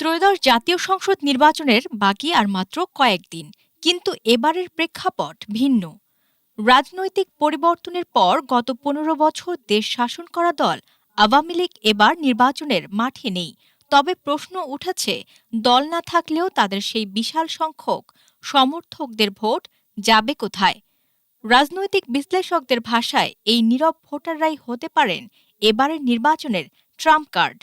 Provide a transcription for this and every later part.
ত্রয়োদশ জাতীয় সংসদ নির্বাচনের বাকি আর মাত্র কয়েকদিন, কিন্তু এবারের প্রেক্ষাপট ভিন্ন। রাজনৈতিক পরিবর্তনের পর গত ১৫ বছর দেশ শাসন করা দল আওয়ামী লীগ এবার নির্বাচনের মাঠে নেই। তবে প্রশ্ন উঠেছে, দল না থাকলেও তাদের সেই বিশাল সংখ্যক সমর্থকদের ভোট যাবে কোথায়? রাজনৈতিক বিশ্লেষকদের ভাষায় এই নীরব ভোটাররাই হতে পারেন এবারের নির্বাচনের ট্রাম্প কার্ড।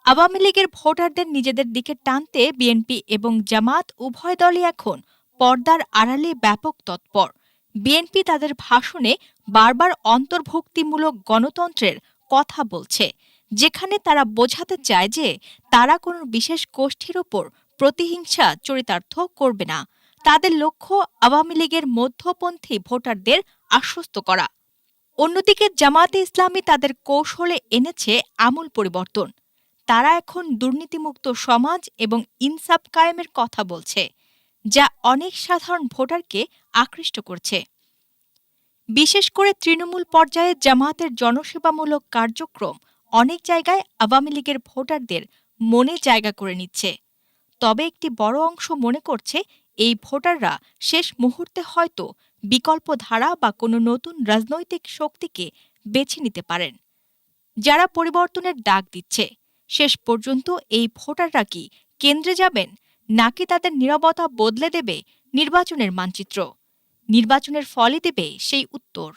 আওয়ামী লীগের ভোটারদের নিজেদের দিকে টানতে বিএনপি এবং জামাত উভয় দলই এখন পর্দার আড়ালে ব্যাপক তৎপর। বিএনপি তাদের ভাষণে বারবার অন্তর্ভুক্তিমূলক গণতন্ত্রের কথা বলছে, যেখানে তারা বোঝাতে চায় যে তারা কোনো বিশেষ গোষ্ঠীর ওপর প্রতিহিংসা চরিতার্থ করবে না। তাদের লক্ষ্য আওয়ামী লীগের মধ্যপন্থী ভোটারদের আশ্বস্ত করা। অন্যদিকে জামায়াতে ইসলামী তাদের কৌশলে এনেছে আমূল পরিবর্তন। তারা এখন দুর্নীতিমুক্ত সমাজ এবং ইনসাফ কায়েমের কথা বলছে, যা অনেক সাধারণ ভোটারকে আকৃষ্ট করছে। বিশেষ করে তৃণমূল পর্যায়ে জামায়াতের জনসেবামূলক কার্যক্রম অনেক জায়গায় আওয়ামী লীগের ভোটারদের মনে জায়গা করে নিচ্ছে। তবে একটি বড় অংশ মনে করছে, এই ভোটাররা শেষ মুহূর্তে হয়তো বিকল্প ধারা বা কোনো নতুন রাজনৈতিক শক্তিকে বেছে নিতে পারেন। যারা পরিবর্তনের ডাক দিচ্ছে, শেষ পর্যন্ত এই ভোটাররা কি কেন্দ্রে যাবেন, নাকি তাদের নীরবতা বদলে দেবে নির্বাচনের মানচিত্র? নির্বাচনের ফলই দেবে সেই উত্তর।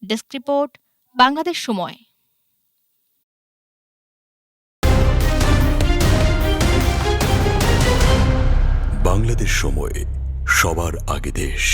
ডেস্ক রিপোর্ট, বাংলাদেশ সময়। বাংলাদেশ সময়, সবার আগে দেশ।